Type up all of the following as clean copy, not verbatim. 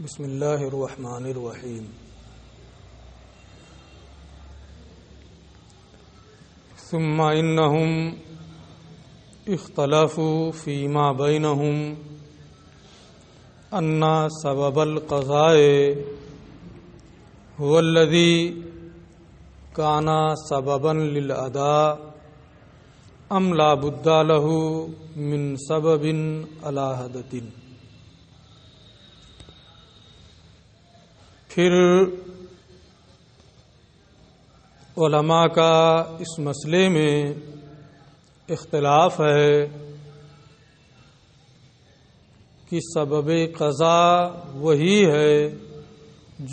بسم اللہ الرحمن الرحیم ثم انہم اختلفوا فیما بینہم ان سبب القضاء هو الذی کان سببا للاداء ام لا بد له من سبب علی حدۃ۔ پھر علماء کا اس مسئلے میں اختلاف ہے کہ سبب قضا وہی ہے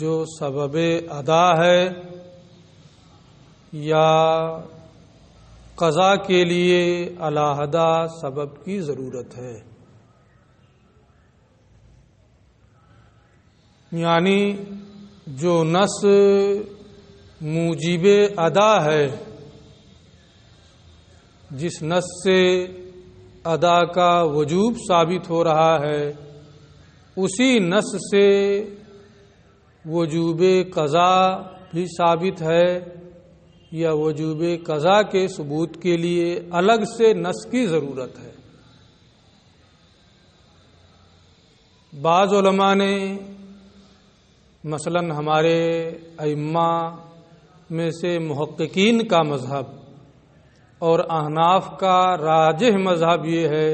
جو سبب ادا ہے یا قضا کے لیے علیحدہ سبب کی ضرورت ہے، یعنی جو نص موجب ادا ہے، جس نص سے ادا کا وجوب ثابت ہو رہا ہے، اسی نص سے وجوب قضا بھی ثابت ہے یا وجوب قضا کے ثبوت کے لیے الگ سے نص کی ضرورت ہے۔ بعض علماء نے مثلاً ہمارے ائمہ میں سے محققین کا مذہب اور احناف کا راجح مذہب یہ ہے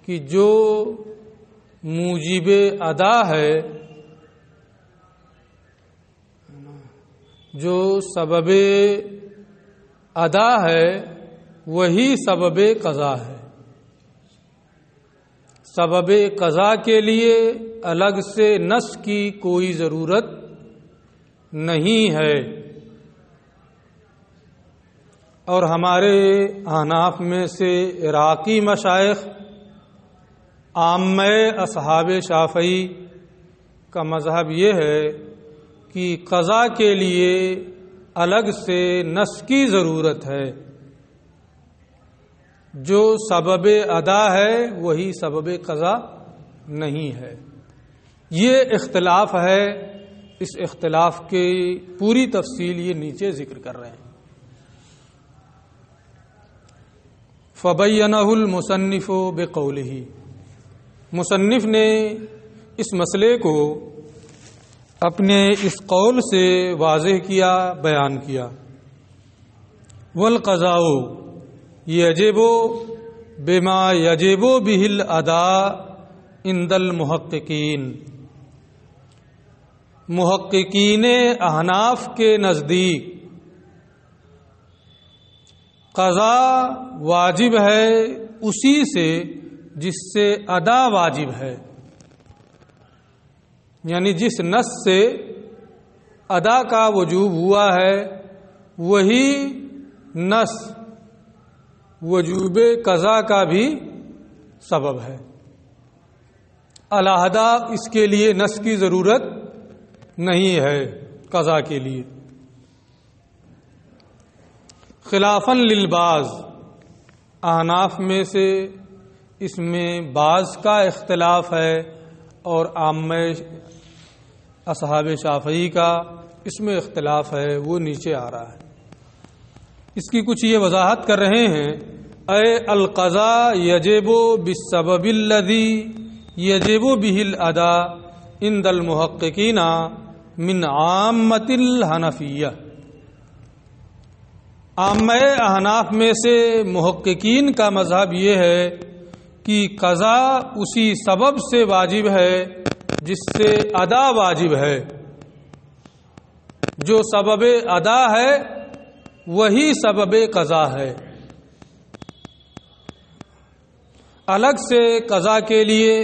کہ جو موجب ادا ہے، جو سبب ادا ہے، وہی سبب قضا ہے۔ سبب قضا کے لیے الگ سے نص کی کوئی ضرورت نہیں ہے، اور ہمارے احناف میں سے عراقی مشائخ عامہ اصحاب شافعی کا مذہب یہ ہے کہ قضا کے لیے الگ سے نص کی ضرورت ہے، جو سبب ادا ہے وہی سبب قضا نہیں ہے۔ یہ اختلاف ہے، اس اختلاف کی پوری تفصیل یہ نیچے ذکر کر رہے ہیں۔ فبینہ المصنف بقولہ، مصنف نے اس مسئلے کو اپنے اس قول سے واضح کیا، بیان کیا۔ والقضاء یجب بما یجب بہ الاداء عند المحققین، محققین احناف کے نزدیک قضا واجب ہے اسی سے جس سے ادا واجب ہے، یعنی جس نص سے ادا کا وجوب ہوا ہے وہی نص وجوب قضا کا بھی سبب ہے، علیحدہ اس کے لیے نص کی ضرورت نہیں ہے قضا کے لیے۔ خلافاً للبعض، احناف میں سے اس میں بعض کا اختلاف ہے اور عامہ اصحاب شافعی کا اس میں اختلاف ہے، وہ نیچے آ رہا ہے۔ اس کی کچھ یہ وضاحت کر رہے ہیں۔ اے القضاء یجب بالسبب الذی یجب بہ الاداء عند المحققین من عامۃ الحنفیہ، عامہ احناف میں سے محققین کا مذہب یہ ہے کہ قضا اسی سبب سے واجب ہے جس سے ادا واجب ہے، جو سبب ادا ہے وہی سبب قضا ہے، الگ سے قضا کے لیے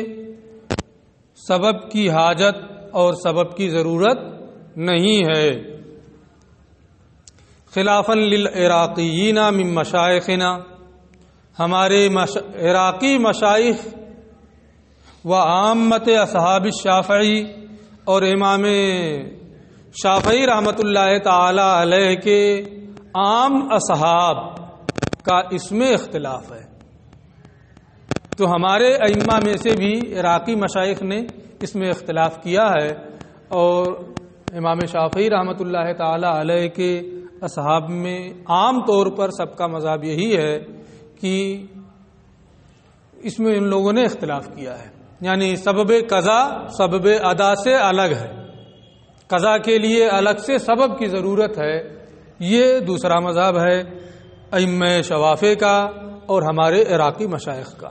سبب کی حاجت اور سبب کی ضرورت نہیں ہے۔ خلافاً للعراقیین من مشائخنا، ہمارے عراقی مشائخ و عامت اصحاب الشافعی اور امام شافعی رحمۃ اللہ تعالی علیہ کے عام اصحاب کا اس میں اختلاف ہے۔ تو ہمارے ائمہ میں سے بھی عراقی مشائخ نے اس میں اختلاف کیا ہے، اور امام شافعی رحمۃ اللہ تعالی علیہ کے اصحاب میں عام طور پر سب کا مذہب یہی ہے کہ اس میں ان لوگوں نے اختلاف کیا ہے، یعنی سبب قضا سبب ادا سے الگ ہے، قضا کے لیے الگ سے سبب کی ضرورت ہے، یہ دوسرا مذہب ہے ائمہ شوافع کا اور ہمارے عراقی مشائخ کا۔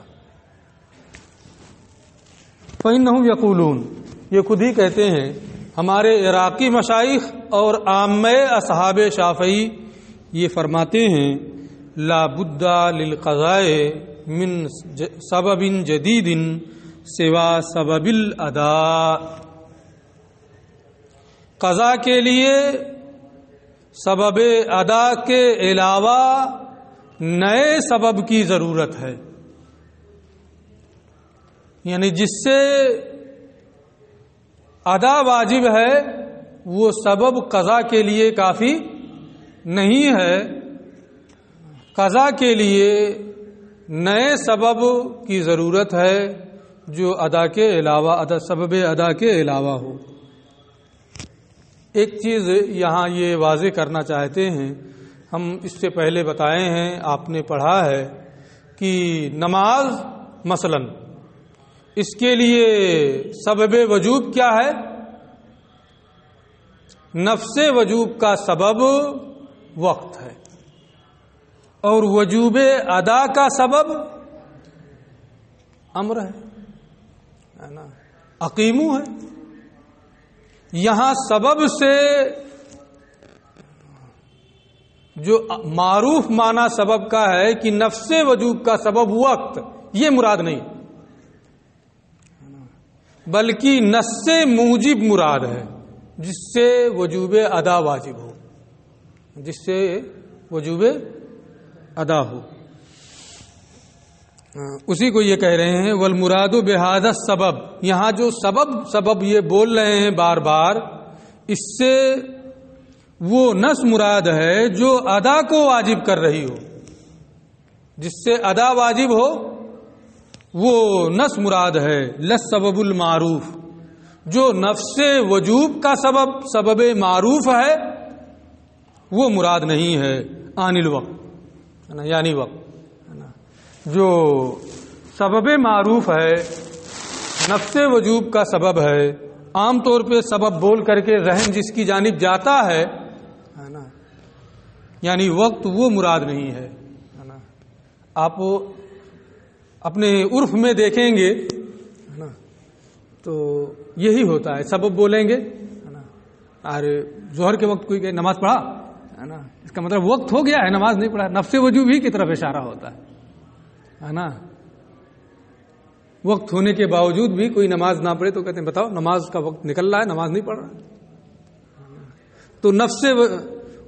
فإنهم یقولون، یہ خود ہی کہتے ہیں، ہمارے عراقی مشائخ اور عامہ اصحاب شافعی یہ فرماتے ہیں لا بد للقضاء من سبب جدید سوا سبب الادا، قضا کے لیے سبب ادا کے علاوہ نئے سبب کی ضرورت ہے، یعنی جس سے ادا واجب ہے وہ سبب قضا کے لیے کافی نہیں ہے، قضا کے لیے نئے سبب کی ضرورت ہے جو ادا کے علاوہ سبب ادا کے علاوہ ہو۔ ایک چیز یہاں یہ واضح کرنا چاہتے ہیں، ہم اس سے پہلے بتائے ہیں، آپ نے پڑھا ہے کہ نماز مثلا اس کے لیے سبب وجوب کیا ہے؟ نفس وجوب کا سبب وقت ہے، اور وجوب ادا کا سبب امر ہے نا، اقیمو ہے۔ یہاں سبب سے جو معروف معنی سبب کا ہے کہ نفس وجوب کا سبب وقت، یہ مراد نہیں، بلکہ نص موجب مراد ہے، جس سے وجوب ادا واجب ہو، جس سے وجوب ادا ہو، اسی کو یہ کہہ رہے ہیں والمراد بہذا السبب۔ یہاں جو سبب یہ بول رہے ہیں بار بار، اس سے وہ نص مراد ہے جو ادا کو واجب کر رہی ہو، جس سے ادا واجب ہو وہ نص مراد ہے، للسبب المعروف۔ جو نفس وجوب کا سبب معروف ہے وہ مراد نہیں ہے، عن الوقت، یعنی وقت۔ جو سبب معروف ہے، نفس وجوب کا سبب ہے، عام طور پہ سبب بول کر کے ذہن جس کی جانب جاتا ہے نا، یعنی وقت، وہ مراد نہیں ہے نا۔ آپ اپنے عرف میں دیکھیں گے نا تو یہی ہوتا ہے، سبب بولیں گے نا، اور ظہر کے وقت کوئی کہ نماز پڑھا ہے نا، اس کا مطلب وقت ہو گیا ہے، نماز نہیں پڑھا، نفس وجوب ہی کی طرف اشارہ ہوتا ہے نا۔ وقت ہونے کے باوجود بھی کوئی نماز نہ پڑھے تو کہتے ہیں بتاؤ نماز کا وقت نکل رہا ہے، نماز نہیں پڑھ رہا۔ تو نفس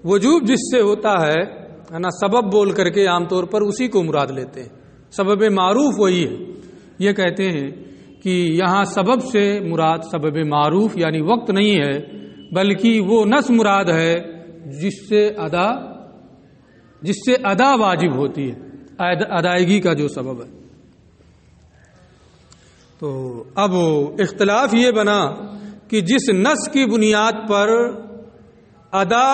وجوب جس سے ہوتا ہے نا، سبب بول کر کے عام طور پر اسی کو مراد لیتے ہیں، سبب معروف وہی ہے۔ یہ کہتے ہیں کہ یہاں سبب سے مراد سبب معروف یعنی وقت نہیں ہے، بلکہ وہ نص مراد ہے جس سے ادا واجب ہوتی ہے، ادائیگی کا جو سبب ہے۔ تو اب اختلاف یہ بنا کہ جس نص کی بنیاد پر ادا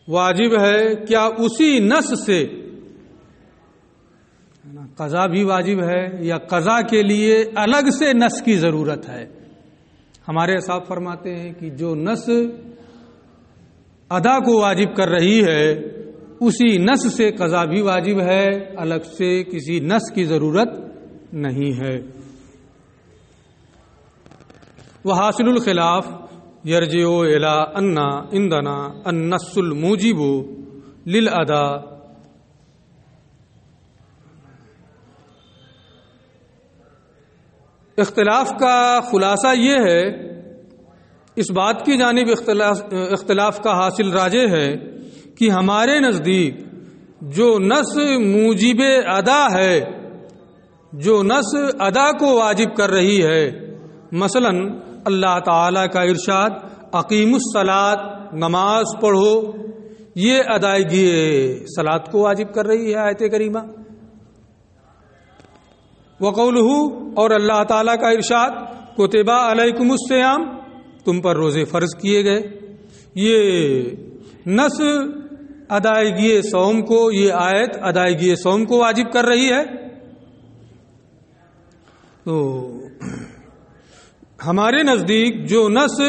واجب ہے، کیا اسی نص سے قضا بھی واجب ہے، یا قضا کے لیے الگ سے نص کی ضرورت ہے؟ ہمارے صاحب فرماتے ہیں کہ جو نص ادا کو واجب کر رہی ہے اسی نص سے قضا بھی واجب ہے، الگ سے کسی نص کی ضرورت نہیں ہے۔ وحاصل الخلاف یرجع الی ان عندنا النص الموجب للادا، اختلاف کا خلاصہ یہ ہے، اس بات کی جانب اختلاف کا حاصل راجع ہے کہ ہمارے نزدیک جو نص موجب ادا ہے، جو نص ادا کو واجب کر رہی ہے، مثلا اللہ تعالی کا ارشاد اقیم الصلاۃ، نماز پڑھو، یہ ادائیگی صلاۃ کو واجب کر رہی ہے آیت کریمہ۔ وقولہ، اور اللہ تعالی کا ارشاد کتبہ علیکم الصیام، تم پر روزے فرض کیے گئے. یہ نص ادائیگی صوم کو، یہ آیت ادائیگی صوم کو واجب کر رہی ہے. تو ہمارے نزدیک جو نص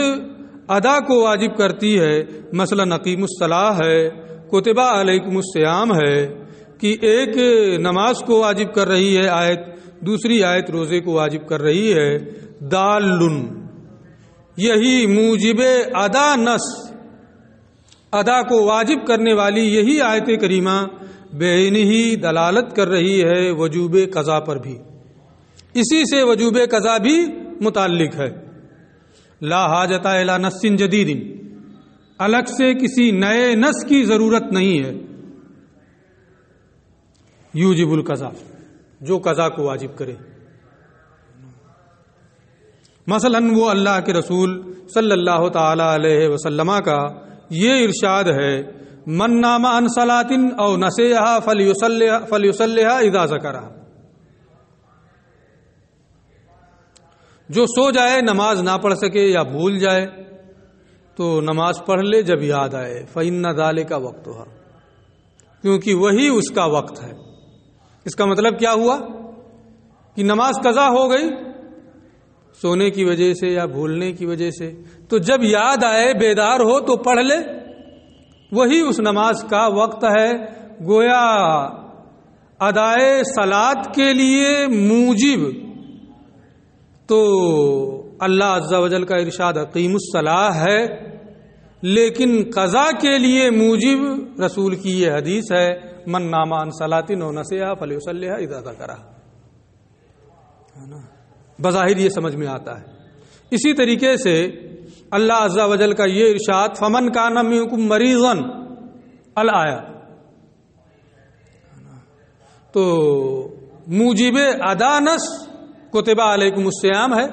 ادا کو واجب کرتی ہے، مثلا اقیم الصلاۃ ہے، کتبہ علیکم الصیام ہے، کہ ایک نماز کو واجب کر رہی ہے آیت، دوسری آیت روزے کو واجب کر رہی ہے. دالن، یہی موجب ادا نص، ادا کو واجب کرنے والی یہی آیت کریمہ بعینہ دلالت کر رہی ہے وجوب قضا پر بھی. اسی سے وجوب قضا بھی متعلق ہے. لا حاجت الی نص جدید، الگ سے کسی نئے نص کی ضرورت نہیں ہے. یوجب القضا، جو قضا کو واجب کرے. مثلا وہ اللہ کے رسول صلی اللہ تعالی علیہ وسلم کا یہ ارشاد ہے، من نام عن صلاۃ او نسیہا فلیصلیھا اذا ذکرھا، جو سو جائے نماز نہ پڑھ سکے یا بھول جائے تو نماز پڑھ لے جب یاد آئے. فإن ذلک وقتھا، کیونکہ وہی اس کا وقت ہے. اس کا مطلب کیا ہوا کہ نماز قضا ہو گئی سونے کی وجہ سے یا بھولنے کی وجہ سے، تو جب یاد آئے بیدار ہو تو پڑھ لے، وہی اس نماز کا وقت ہے. گویا ادائے صلاۃ کے لیے موجب تو اللہ عز و جل کا ارشاد اقیم الصلاۃ ہے، لیکن قضا کے لیے موجب رسول کی یہ حدیث ہے، من نام عن صلاۃ او نسیھا فلیصلیھا اذا ذکرھا. بظاہر یہ سمجھ میں آتا ہے. اسی طریقے سے اللہ عز و جل کا یہ ارشاد فمن کان منکم مریضا الآیہ، تو موجب ادا نص کتبہ علیکم الصیام ہے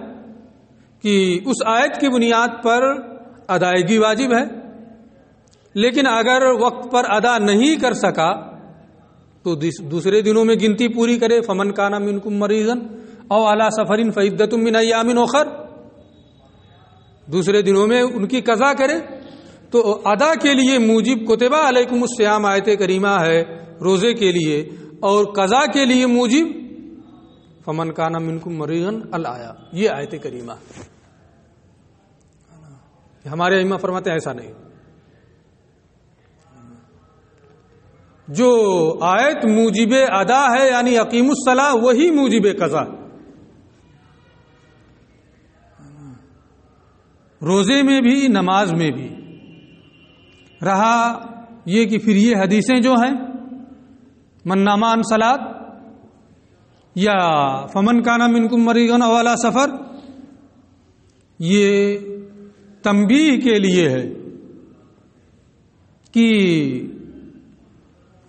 کہ اس آیت کی بنیاد پر ادائیگی واجب ہے. لیکن اگر وقت پر ادا نہیں کر سکا تو دوسرے دنوں میں گنتی پوری کرے. فمن کان منکم مریضا او علی سفر فعدۃ من ایام اخر، دوسرے دنوں میں ان کی قضا کرے. تو ادا کے لیے موجب کتبہ علیکم الصیام آیت کریمہ ہے روزے کے لیے، اور قضا کے لیے موجب فمن کان منکم مریضا الآیہ، یہ آیت کریمہ. ہمارے ائمہ فرماتے ہیں ایسا نہیں. جو آیت موجب ادا ہے یعنی اقیم الصلاۃ، وہی موجب قضا. روزے میں بھی نماز میں بھی. رہا یہ کہ پھر یہ حدیثیں جو ہیں من نام عن صلاۃ یا فمن کان منکم مریضا او علی سفر، یہ تنبیہ کے لیے ہے کہ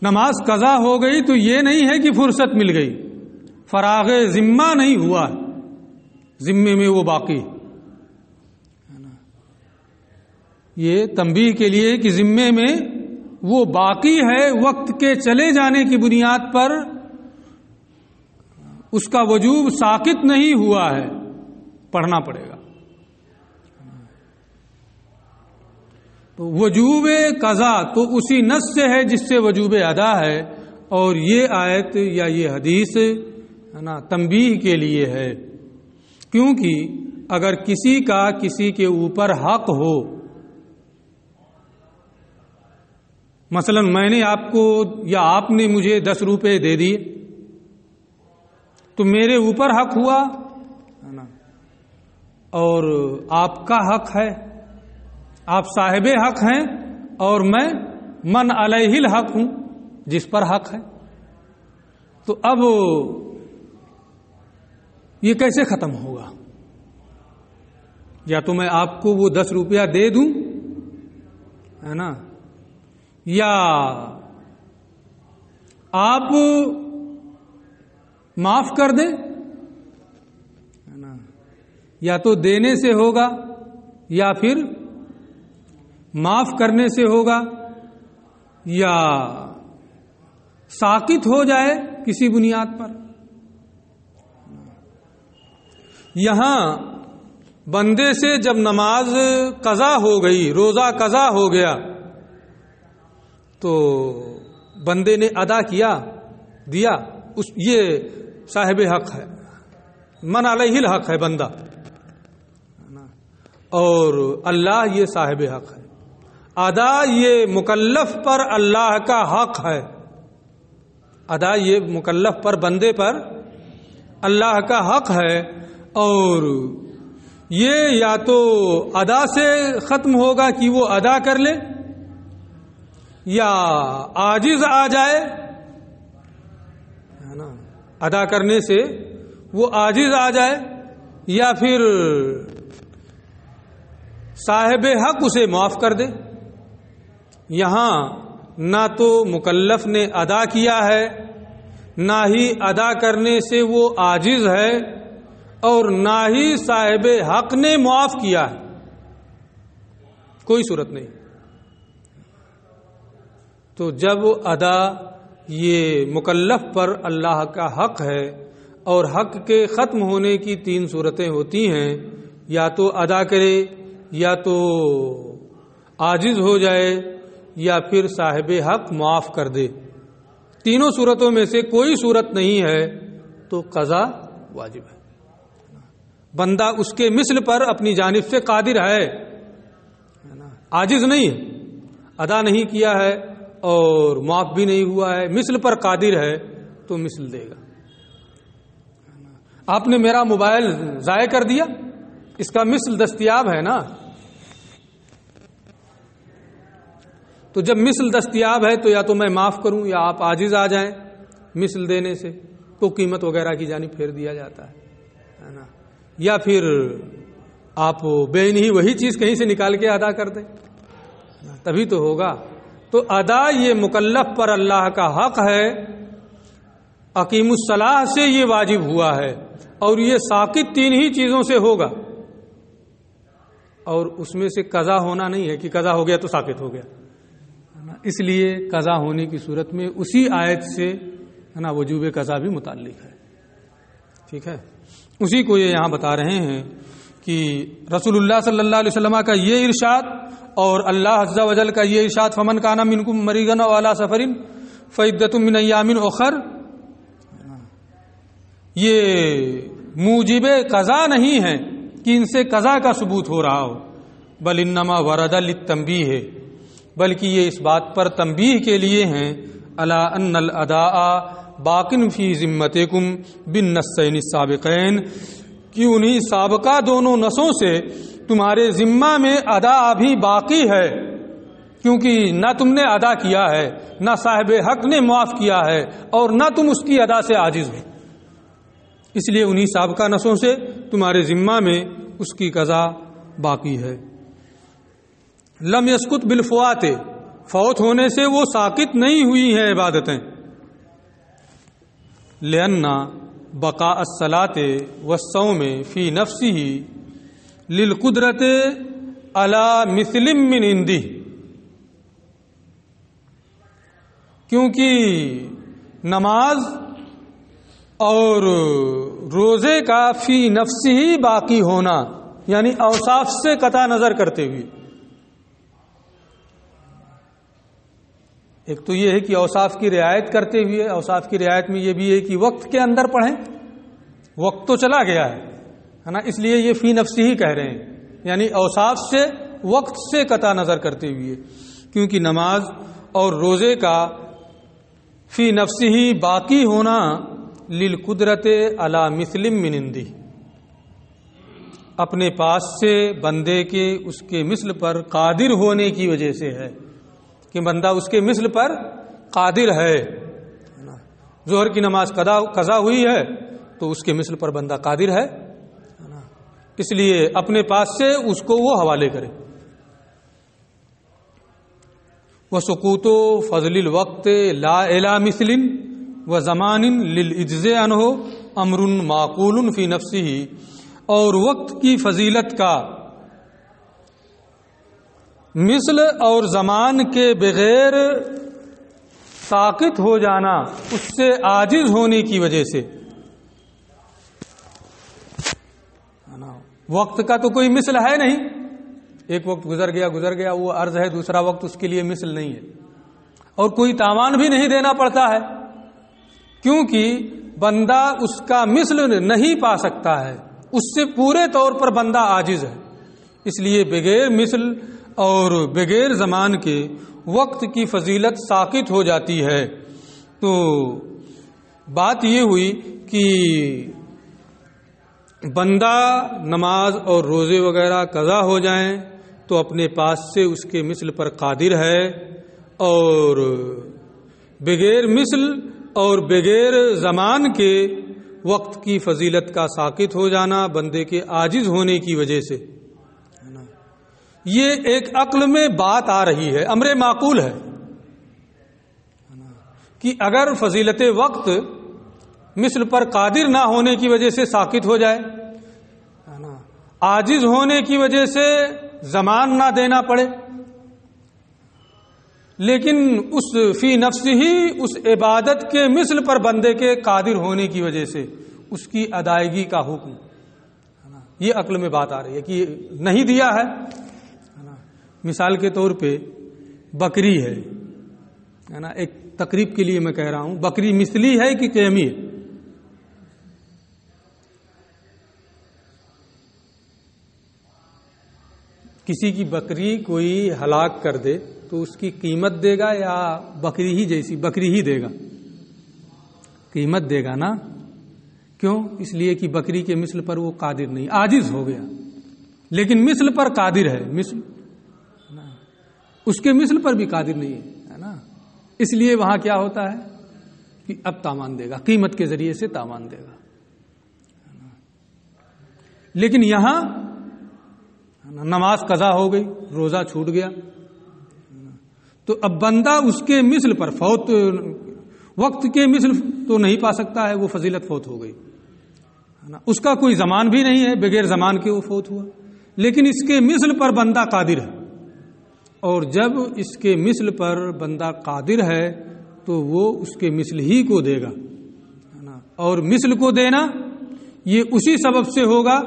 نماز قضا ہو گئی تو یہ نہیں ہے کہ فرصت مل گئی، فراغ ذمہ نہیں ہوا، ذمے میں وہ باقی. یہ تنبیہ کے لیے کہ ذمے میں وہ باقی ہے، وقت کے چلے جانے کی بنیاد پر اس کا وجوب ساقط نہیں ہوا ہے، پڑھنا پڑے گا. تو وجوب قضا تو اسی نص سے ہے جس سے وجوب ادا ہے، اور یہ آیت یا یہ حدیث ہے نا تنبیہ کے لیے ہے. کیونکہ اگر کسی کا کسی کے اوپر حق ہو، مثلا میں نے آپ کو یا آپ نے مجھے 10 روپے دے دیے تو میرے اوپر حق ہوا نا، اور آپ کا حق ہے، آپ صاحب حق ہیں، اور میں من علیہ الحق ہوں جس پر حق ہے. تو اب یہ کیسے ختم ہوگا؟ یا تو میں آپ کو وہ 10 روپیہ دے دوں ہے نا، یا آپ معاف کر دیں ہے نا. یا تو دینے سے ہوگا یا پھر معاف کرنے سے ہوگا، یا ساقط ہو جائے کسی بنیاد پر. یہاں بندے سے جب نماز قضا ہو گئی، روزہ قضا ہو گیا، تو بندے نے ادا کیا، دیا، یہ صاحب حق ہے، من علیہ الحق ہے بندہ، اور اللہ یہ صاحب حق ہے۔ ادا یہ مکلف پر اللہ کا حق ہے، ادا یہ مکلف پر، بندے پر اللہ کا حق ہے، اور یہ یا تو ادا سے ختم ہوگا کہ وہ ادا کر لے، یا عاجز آ جائے، ہے نا، ادا کرنے سے وہ عاجز آ جائے، یا پھر صاحب حق اسے معاف کر دے۔ یہاں نہ تو مکلف نے ادا کیا ہے، نہ ہی ادا کرنے سے وہ عاجز ہے، اور نہ ہی صاحب حق نے معاف کیا ہے، کوئی صورت نہیں۔ تو جب ادا یہ مکلف پر اللہ کا حق ہے، اور حق کے ختم ہونے کی 3 صورتیں ہوتی ہیں، یا تو ادا کرے، یا تو عاجز ہو جائے، یا پھر صاحب حق معاف کر دے۔ تینوں صورتوں میں سے کوئی صورت نہیں ہے تو قضا واجب ہے۔ بندہ اس کے مثل پر اپنی جانب سے قادر ہے، عاجز نہیں ہے، ادا نہیں کیا ہے اور معاف بھی نہیں ہوا ہے، مثل پر قادر ہے تو مثل دے گا۔ آپ نے میرا موبائل ضائع کر دیا، اس کا مثل دستیاب ہے نا، تو جب مثل دستیاب ہے تو یا تو میں معاف کروں، یا آپ عاجز آ جائیں مثل دینے سے، تو قیمت وغیرہ کی جانب پھیر دیا جاتا ہے نا، یا پھر آپ بین ہی وہی چیز کہیں سے نکال کے ادا کر دیں، تبھی تو ہوگا۔ تو ادا یہ مکلف پر اللہ کا حق ہے، اقیم الصلاۃ سے یہ واجب ہوا ہے، اور یہ ساقط 3 ہی چیزوں سے ہوگا، اور اس میں سے قضا ہونا نہیں ہے کہ قضا ہو گیا تو ساقط ہو گیا، اس لیے قضا ہونے کی صورت میں اسی آیت سے ہے نا وجوب قضا بھی متعلق ہے، ٹھیک ہے۔ اسی کو یہ یہاں بتا رہے ہیں کہ رسول اللہ صلی اللہ علیہ وسلم کا یہ ارشاد اور اللہ عز و جل کا یہ ارشاد، فمن کان منکم مریضا او علی سفر فعدۃ من ایام اخر، یہ موجب قضا نہیں ہے کہ ان سے قضا کا ثبوت ہو رہا ہو، بل انما ورد للتنبیہ ہے، بلکہ یہ اس بات پر تنبیہ کے لیے ہیں، الا ان الاداء باقٍ فی ذمتکم بالنصین السابقین، کہ انہی سابقہ دونوں نصوں سے تمہارے ذمہ میں ادا ابھی باقی ہے، کیونکہ نہ تم نے ادا کیا ہے، نہ صاحب حق نے معاف کیا ہے، اور نہ تم اس کی ادا سے عاجز ہو، اس لیے انہی سابقہ نصوں سے تمہارے ذمہ میں اس کی قضا باقی ہے۔ لم یسقط بالفوات، فوت ہونے سے وہ ساقط نہیں ہوئی ہیں عبادتیں، لأن بقاء الصلاة والصوم فی نفسہ للقدرت علی مثل من عنده، کیونکہ نماز اور روزے کا فی نفس ہی باقی ہونا، یعنی اوصاف سے قطع نظر کرتے ہوئے، ایک تو یہ ہے کہ اوصاف کی رعایت کرتے ہوئے، اوصاف کی رعایت میں یہ بھی ہے کہ وقت کے اندر پڑھیں، وقت تو چلا گیا ہے نا، اس لیے یہ فی نفس ہی کہہ رہے ہیں، یعنی اوصاف سے، وقت سے قطع نظر کرتے ہوئے، کیونکہ نماز اور روزے کا فی نفس ہی باقی ہونا للقدرت علی مثل من عنده، اپنے پاس سے بندے کے اس کے مثل پر قادر ہونے کی وجہ سے ہے، کہ بندہ اس کے مثل پر قادر ہے۔ ظہر کی نماز قضا ہوئی ہے تو اس کے مثل پر بندہ قادر ہے، اس لیے اپنے پاس سے اس کو وہ حوالے کرے۔ وسقوط فضل الوقت لا الی مثل وزمان للاجزاء عنہ امر معقول فی نفسہ، اور وقت کی فضیلت کا مثل اور زمان کے بغیر ساقط ہو جانا اس سے عاجز ہونے کی وجہ سے، وقت کا تو کوئی مثل ہے نہیں، ایک وقت گزر گیا وہ عرض ہے، دوسرا وقت اس کے لیے مثل نہیں ہے، اور کوئی تاوان بھی نہیں دینا پڑتا ہے، کیونکہ بندہ اس کا مثل نہیں پا سکتا ہے، اس سے پورے طور پر بندہ عاجز ہے۔ اس لیے بغیر مثل اور بغیر زمان کے وقت کی فضیلت ساقط ہو جاتی ہے۔ تو بات یہ ہوئی کہ بندہ نماز اور روزے وغیرہ قضا ہو جائیں تو اپنے پاس سے اس کے مثل پر قادر ہے، اور بغیر مثل اور بغیر زمان کے وقت کی فضیلت کا ساقط ہو جانا بندے کے عاجز ہونے کی وجہ سے، یہ ایک عقل میں بات آ رہی ہے، امر معقول ہے کہ اگر فضیلت وقت مثل پر قادر نہ ہونے کی وجہ سے ساقط ہو جائے، عاجز ہونے کی وجہ سے زمان نہ دینا پڑے، لیکن اس فی نفس ہی اس عبادت کے مثل پر بندے کے قادر ہونے کی وجہ سے اس کی ادائیگی کا حکم، یہ عقل میں بات آ رہی ہے کہ نہیں دیا ہے۔ مثال کے طور پہ بکری ہے نا، ایک تقریب کے لیے میں کہہ رہا ہوں، بکری مثلی ہے کہ قیمی ہے؟ کسی کی بکری کوئی ہلاک کر دے تو اس کی قیمت دے گا یا بکری ہی جیسی بکری ہی دے گا؟ قیمت دے گا نا، کیوں؟ اس لیے کہ بکری کے مثل پر وہ قادر نہیں، عاجز ہو گیا، لیکن مثل پر قادر ہے، مثل اس کے مثل پر بھی قادر نہیں ہے نا، اس لیے وہاں کیا ہوتا ہے کہ اب تاوان دے گا، قیمت کے ذریعے سے تاوان دے گا۔ لیکن یہاں نماز قضا ہو گئی، روزہ چھوٹ گیا، تو اب بندہ اس کے مثل پر فوت، وقت کے مثل تو نہیں پا سکتا ہے، وہ فضیلت فوت ہو گئی، اس کا کوئی زمان بھی نہیں ہے، بغیر زمان کے وہ فوت ہوا، لیکن اس کے مثل پر بندہ قادر ہے، اور جب اس کے مثل پر بندہ قادر ہے تو وہ اس کے مثل ہی کو دے گا، اور مثل کو دینا یہ اسی سبب سے ہوگا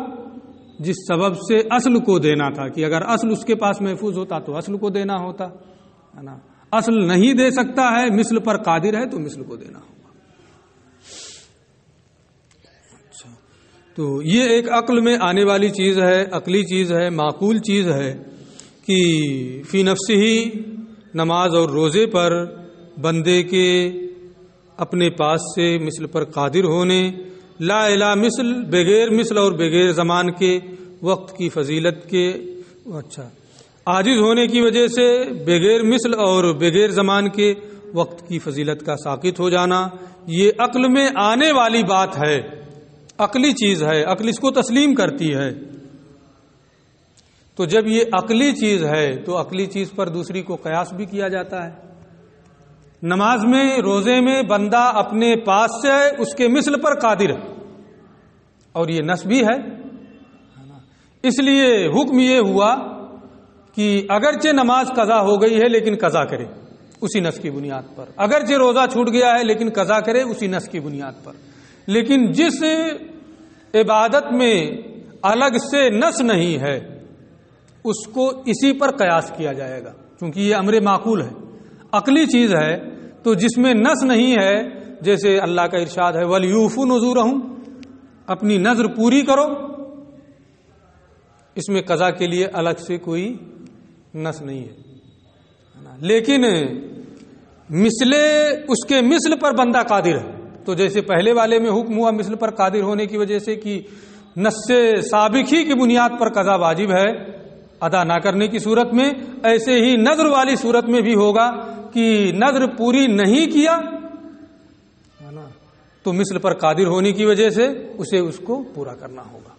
جس سبب سے اصل کو دینا تھا، کہ اگر اصل اس کے پاس محفوظ ہوتا تو اصل کو دینا ہوتا ہے نا، اصل نہیں دے سکتا ہے، مثل پر قادر ہے تو مثل کو دینا ہوگا۔ اچھا، تو یہ ایک عقل میں آنے والی چیز ہے، عقلی چیز ہے، معقول چیز ہے کہ فی نفس ہی نماز اور روزے پر بندے کے اپنے پاس سے مثل پر قادر ہونے، لا الا مثل، بغیر مثل اور بغیر زمان کے وقت کی فضیلت کے، اچھا، عاجز ہونے کی وجہ سے بغیر مثل اور بغیر زمان کے وقت کی فضیلت کا ساقط ہو جانا، یہ عقل میں آنے والی بات ہے، عقلی چیز ہے، عقل اس کو تسلیم کرتی ہے۔ تو جب یہ عقلی چیز ہے تو عقلی چیز پر دوسری کو قیاس بھی کیا جاتا ہے۔ نماز میں، روزے میں بندہ اپنے پاس سے اس کے مثل پر قادر ہے، اور یہ نص بھی ہے، اس لیے حکم یہ ہوا کہ اگرچہ نماز قضا ہو گئی ہے لیکن قضا کرے اسی نص کی بنیاد پر، اگرچہ روزہ چھوٹ گیا ہے لیکن قضا کرے اسی نص کی بنیاد پر، لیکن جس عبادت میں الگ سے نص نہیں ہے اس کو اسی پر قیاس کیا جائے گا، کیونکہ یہ امر معقول ہے، عقلی چیز ہے، تو جس میں نص نہیں ہے، جیسے اللہ کا ارشاد ہے وَلْيُوفُوا نُذُورَهُمْ، اپنی نذر پوری کرو، اس میں قضا کے لیے الگ سے کوئی نص نہیں ہے، لیکن مثل، اس کے مثل پر بندہ قادر ہے، تو جیسے پہلے والے میں حکم ہوا مثل پر قادر ہونے کی وجہ سے کہ نص سابق ہی کی بنیاد پر قضا واجب ہے ادا نہ کرنے کی صورت میں، ایسے ہی نذر والی صورت میں بھی ہوگا کہ نذر پوری نہیں کیا تو مثل پر قادر ہونے کی وجہ سے اسے اس کو پورا کرنا ہوگا۔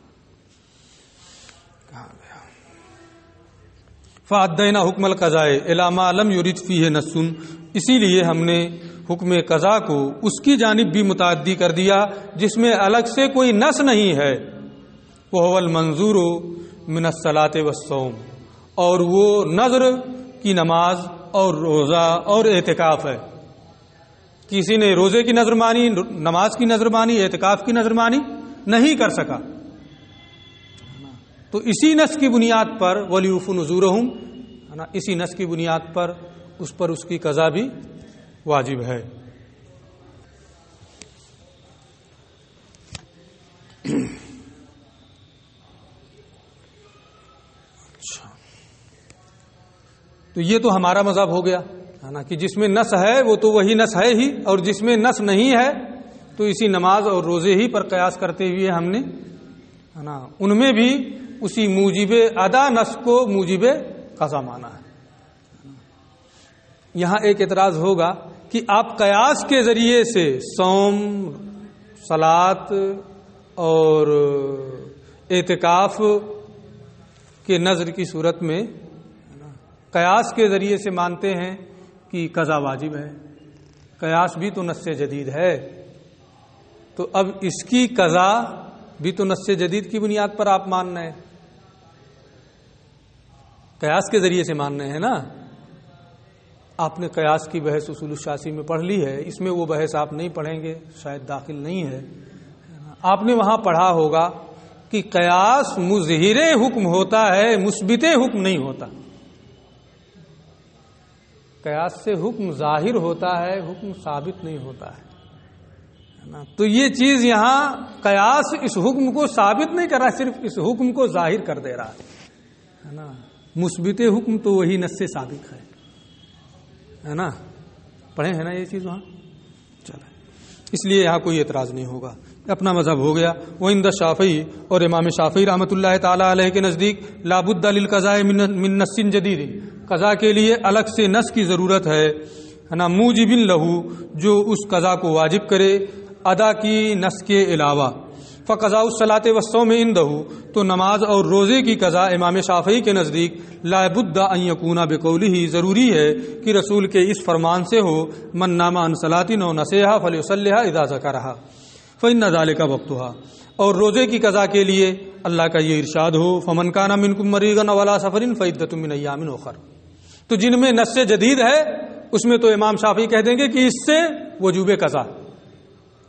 فَأَدَّيْنَا حُكْمَ الْقَضَاءِ إِلَىٰ مَا لَمْ يُرِدْ فِيهِ نَصٌّ، اسی لیے ہم نے حکم قضا کو اس کی جانب بھی متعدی کر دیا جس میں الگ سے کوئی نص نہیں ہے، وَهُوَ الْمَنظُورُ مِنَ الصَّلَاةِ وَالصَّوْمِ، اور وہ نذر کی نماز اور روزہ اور اعتکاف ہے۔ کسی نے روزے کی نذر مانی، نماز کی نذر مانی، اعتکاف کی نذر مانی، نہیں کر سکا، تو اسی نص کی بنیاد پر وَلْيُوفُوا نُذُورَهُمْ، ہے نا، اسی نص کی بنیاد پر اس کی قضا بھی واجب ہے۔ تو یہ تو ہمارا مذہب ہو گیا، ہے نا، کہ جس میں نص ہے وہ تو وہی نص ہے ہی، اور جس میں نص نہیں ہے تو اسی نماز اور روزے ہی پر قیاس کرتے ہوئے ہم نے، ہے نا، ان میں بھی اسی موجب ادا نص کو موجب قضا مانا ہے۔ یہاں ایک اعتراض ہوگا کہ آپ قیاس کے ذریعے سے صوم، صلاۃ اور اعتکاف کے نذر کی صورت میں قیاس کے ذریعے سے مانتے ہیں کہ قضا واجب ہے، قیاس بھی تو نص جدید ہے، تو اب اس کی قضا بھی تو نص جدید کی بنیاد پر آپ مان رہے ہیں، قیاس کے ذریعے سے مان رہے ہیں نا۔ آپ نے قیاس کی بحث اصول الشاسی میں پڑھ لی ہے، اس میں وہ بحث آپ نہیں پڑھیں گے، شاید داخل نہیں ہے۔ آپ نے وہاں پڑھا ہوگا کہ قیاس مظہر حکم ہوتا ہے، مثبت حکم نہیں ہوتا۔ قیاس سے حکم ظاہر ہوتا ہے، حکم ثابت نہیں ہوتا ہے نا۔ تو یہ چیز یہاں قیاس اس حکم کو ثابت نہیں کر رہا، صرف اس حکم کو ظاہر کر دے رہا ہے نا۔ مثبت حکم تو وہی نص سے ثابت ہے نا، پڑھے ہیں نا یہ چیز وہاں، چلے، اس لیے یہاں کوئی اعتراض نہیں ہوگا، اپنا مذہب ہو گیا۔ وعند الشافعی، اور امام شافعی رحمۃ اللہ تعالی علیہ کے نزدیک لا بد للقضاء من نص جدید، قضا کے لیے الگ سے نص کی ضرورت ہے نا، موجب لہو، جو اس قضا کو واجب کرے ادا کی نص کے علاوہ۔ فقضاء الصلاۃ والصوم عنده، تو نماز اور روزے کی قضا امام شافعی کے نزدیک لا بد ان یکون بقولہ، ضروری ہے کہ رسول کے اس فرمان سے ہو، من نام عن صلاۃ او نسیھا فلیصلیھا اذا ذکرھا فإن ذلک وقتھا، اور روزے کی قضا کے لیے اللہ کا یہ ارشاد ہو، فمن کان منکم مریضا او علی سفر فعدۃ من ایام اخر۔ تو جن میں نص جدید ہے اس میں تو امام شافعی کہہ دیں گے کہ اس سے وجوب قضا،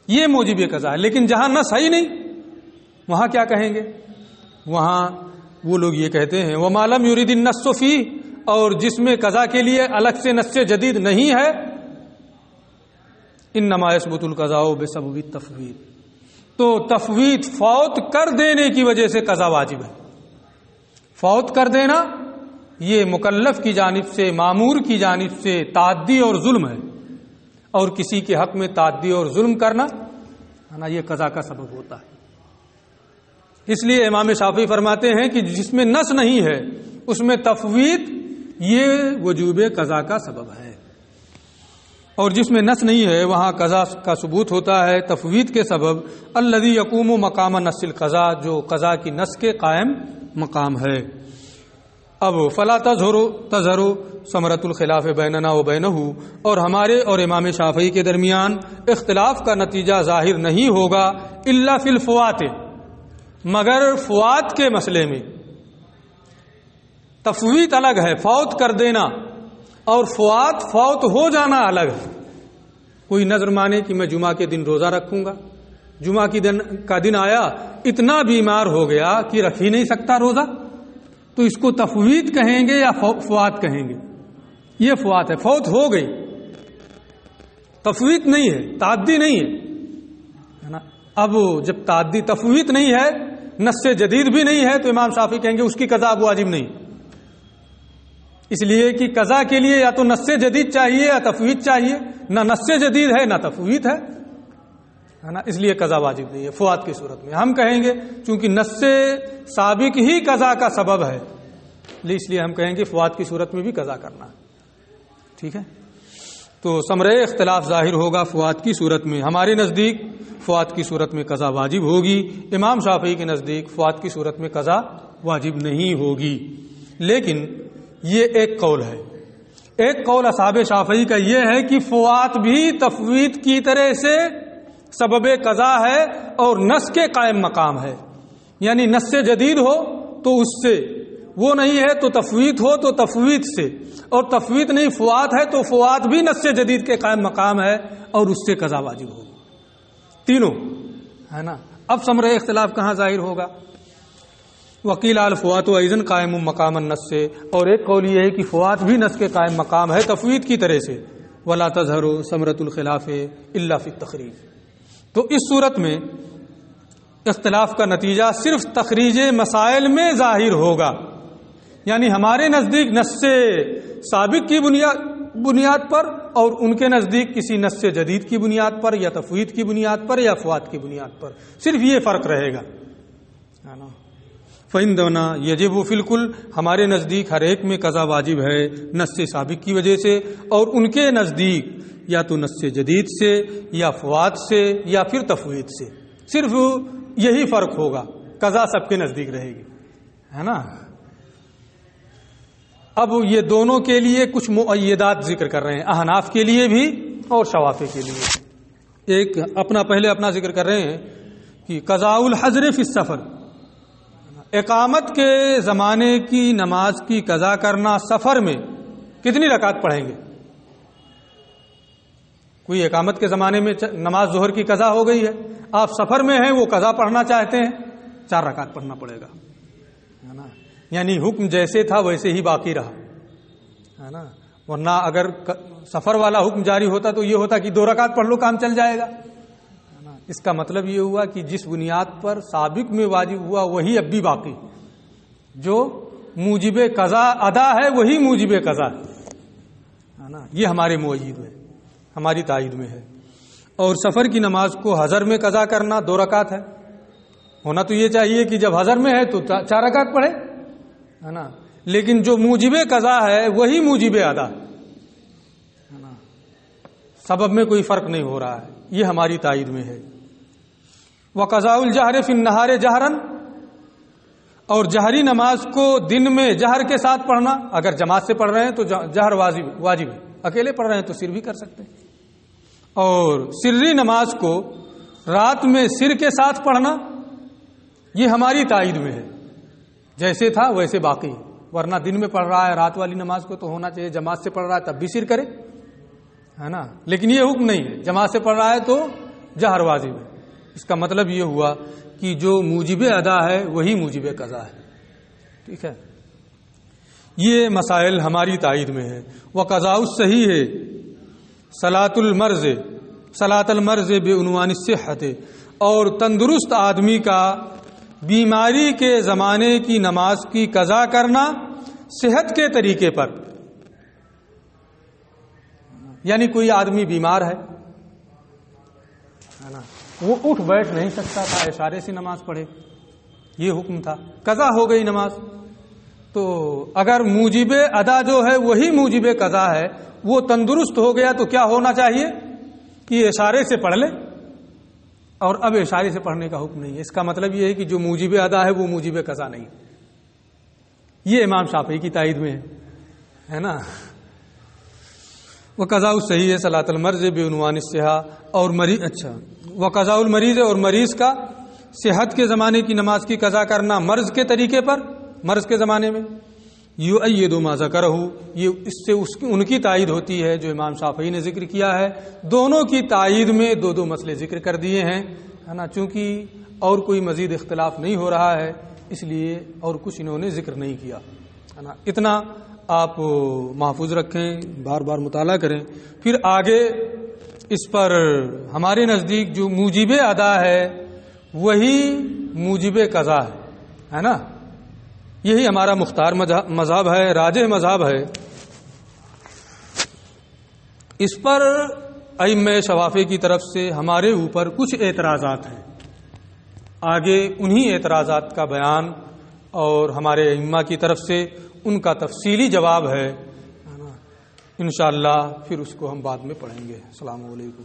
یہ موجب قضا ہے، لیکن جہاں نص ہے ہی نہیں وہاں کیا کہیں گے؟ وہاں وہ لوگ یہ کہتے ہیں وما لم یرید النص فیہ، اور جس میں قضا کے لیے الگ سے نص جدید نہیں ہے، انما یثبت القضاء بسبب التفویض، تو تفویض فوت کر دینے کی وجہ سے قضا واجب ہے۔ فوت کر دینا یہ مکلف کی جانب سے، مامور کی جانب سے تعدی اور ظلم ہے، اور کسی کے حق میں تعدی اور ظلم کرنا ہے نا، یہ قضا کا سبب ہوتا ہے۔ اس لیے امام شافعی فرماتے ہیں کہ جس میں نص نہیں ہے اس میں تفویض یہ وجوب قضا کا سبب ہے، اور جس میں نص نہیں ہے وہاں قضا کا ثبوت ہوتا ہے تفویض کے سبب۔ الذی یقوم مقام نص القضاء، جو قضا کی نص کے قائم مقام ہے۔ اب فلا تظہر ثمرۃ الخلاف بیننا و بینہ، اور ہمارے اور امام شافعی کے درمیان اختلاف کا نتیجہ ظاہر نہیں ہوگا الا فی الفوات، مگر فوات کے مسئلے میں۔ تفویض الگ ہے، فوت کر دینا، اور فوت ہو جانا الگ ہے۔ کوئی نظر مانے کہ میں جمعہ کے دن روزہ رکھوں گا، جمعہ کا دن آیا، اتنا بیمار ہو گیا کہ رکھ ہی نہیں سکتا روزہ، تو اس کو تفویض کہیں گے یا فوات کہیں گے؟ یہ فوات ہے، فوت ہو گئی، تفویض نہیں ہے، تعدی نہیں ہے نا۔ اب جب تعدی تفویض نہیں ہے، نص جدید بھی نہیں ہے، تو امام شافعی کہیں گے اس کی قضا اب واجب نہیں، اس لیے کہ قضا کے لیے یا تو نص جدید چاہیے یا تفویض چاہیے، نہ نص جدید ہے نہ تفویض ہے نا، اس لیے قضا واجب نہیں ہے فوات کی صورت میں۔ ہم کہیں گے چونکہ نص سابق ہی قضا کا سبب ہے، اس لیے ہم کہیں گے فوات کی صورت میں بھی قضا کرنا ہے، ٹھیک ہے۔ تو ثمرہ اختلاف ظاہر ہوگا فوات کی صورت میں۔ ہمارے نزدیک فوات کی صورت میں قضا واجب ہوگی، امام شافعی کے نزدیک فوات کی صورت میں قضا واجب نہیں ہوگی۔ لیکن یہ ایک قول ہے، ایک قول اصحاب شافعی کا یہ ہے کہ فوات بھی تفویض کی طرح سے سبب قضا ہے اور نص کے قائم مقام ہے، یعنی نص جدید ہو تو اس سے، وہ نہیں ہے تو تفویض ہو تو تفویض سے، اور تفویض نہیں فوات ہے تو فوات بھی نص جدید کے قائم مقام ہے اور اس سے قضا واجب ہوگی، تینوں ہے نا۔ اب ثمرہ اختلاف کہاں ظاہر ہوگا؟ وکیل الفوات و ایزن قائم مقام النص سے، اور ایک قول یہ ہے کہ فوات بھی نص کے قائم مقام ہے تفویض کی طرح سے. ولا تظہر ثمرۃ الخلاف الا فی التخریج. تو اس صورت میں اختلاف کا نتیجہ صرف تخریج مسائل میں ظاہر ہوگا، یعنی ہمارے نزدیک نص سابق کی بنیاد پر اور ان کے نزدیک کسی نص جدید کی بنیاد پر یا تفویض کی بنیاد پر یا فوات کی بنیاد پر، صرف یہ فرق رہے گا. فَإِنَّنَا يَجِبُ فِي الْكُلِّ، ہمارے نزدیک ہر ایک میں قضا واجب ہے نص سابق کی وجہ سے، اور ان کے نزدیک یا تو نص جدید سے یا فوات سے یا پھر تفویض سے. صرف یہی فرق ہوگا، قضا سب کے نزدیک رہے گی، ہے نا. اب یہ دونوں کے لیے کچھ مؤیدات ذکر کر رہے ہیں، احناف کے لیے بھی اور شوافی کے لیے. ایک پہلے اپنا ذکر کر رہے ہیں کہ قضاء الحضر فی السفر، اقامت کے زمانے کی نماز کی قضا کرنا سفر میں کتنی رکعت پڑھیں گے. کوئی اقامت کے زمانے میں نماز ظہر کی قضا ہو گئی ہے، آپ سفر میں ہیں، وہ قضا پڑھنا چاہتے ہیں، 4 رکعت پڑھنا پڑے گا، ہے نا. یعنی حکم جیسے تھا ویسے ہی باقی رہا، ہے نا. ورنہ اگر سفر والا حکم جاری ہوتا تو یہ ہوتا کہ 2 رکعت پڑھ لو کام چل جائے گا. اس کا مطلب یہ ہوا کہ جس بنیاد پر سابق میں واجب ہوا وہی اب بھی باقی، جو موجب قضا ادا ہے وہی موجب قضا ہے نا. یہ ہمارے مؤید میں، ہماری تائید میں ہے. اور سفر کی نماز کو حضر میں قضا کرنا 2 رکعت ہے. ہونا تو یہ چاہیے کہ جب حضر میں ہے تو 4 رکعت پڑھے، ہے نا. لیکن جو موجب قضا ہے وہی موجب ادا ہے نا. سبب میں کوئی فرق نہیں ہو رہا ہے، یہ ہماری تائید میں ہے. وقضاء الجہر فی النہار جہرن، اور جہری نماز کو دن میں جہر کے ساتھ پڑھنا. اگر جماعت سے پڑھ رہے ہیں تو جہر واجب ہے، اکیلے پڑھ رہے ہیں تو سر بھی کر سکتے ہیں. اور سری نماز کو رات میں سر کے ساتھ پڑھنا یہ ہماری تائید میں ہے، جیسے تھا ویسے باقی. ورنہ دن میں پڑھ رہا ہے رات والی نماز کو تو ہونا چاہیے جماعت سے پڑھ رہا ہے تب بھی سر کرے، ہے نا. لیکن یہ حکم نہیں ہے، جماعت سے پڑھ رہا ہے تو جہر واجب ہے. اس کا مطلب یہ ہوا کہ جو موجب ادا ہے وہی موجب قضا ہے. ٹھیک ہے، یہ مسائل ہماری تائید میں ہے. وقضاء الصحیح ہے صلاۃ المرض بعنوان الصحت، اور تندرست آدمی کا بیماری کے زمانے کی نماز کی قضا کرنا صحت کے طریقے پر. یعنی کوئی آدمی بیمار ہے نا، وہ اٹھ بیٹھ نہیں سکتا تھا، اشارے سے نماز پڑھے، یہ حکم تھا. قضا ہو گئی نماز، تو اگر موجب ادا جو ہے وہی موجب قضا ہے، وہ تندرست ہو گیا تو کیا ہونا چاہیے کہ اشارے سے پڑھ لے. اور اب اشارے سے پڑھنے کا حکم نہیں ہے. اس کا مطلب یہ ہے کہ جو موجب ادا ہے وہ موجب قضا نہیں. یہ امام شافعی کی تائید میں ہے نا. وقضاء الصحیح صلاۃ المرض بعنوان الصحہ، اور وقضاء المریض، اور مریض کا صحت کے زمانے کی نماز کی قضا کرنا مرض کے طریقے پر، مرض کے زمانے میں. یؤید ما ذکرہ، یہ اس سے ان کی تائید ہوتی ہے جو امام شافعی نے ذکر کیا ہے. دونوں کی تائید میں 2 مسئلے ذکر کر دیے ہیں، ہے نا. چونکہ اور کوئی مزید اختلاف نہیں ہو رہا ہے اس لیے اور کچھ انہوں نے ذکر نہیں کیا، ہے نا. اتنا آپ محفوظ رکھیں، بار بار مطالعہ کریں. پھر آگے اس پر ہمارے نزدیک جو موجب ادا ہے وہی موجب قضا ہے نا. یہی ہمارا مختار مذہب ہے، راجح مذہب ہے. اس پر ائمہ شوافی کی طرف سے ہمارے اوپر کچھ اعتراضات ہیں. آگے انہی اعتراضات کا بیان اور ہمارے ائمہ کی طرف سے ان کا تفصیلی جواب ہے انشاءاللہ. پھر اس کو ہم بعد میں پڑھیں گے. السلام علیکم.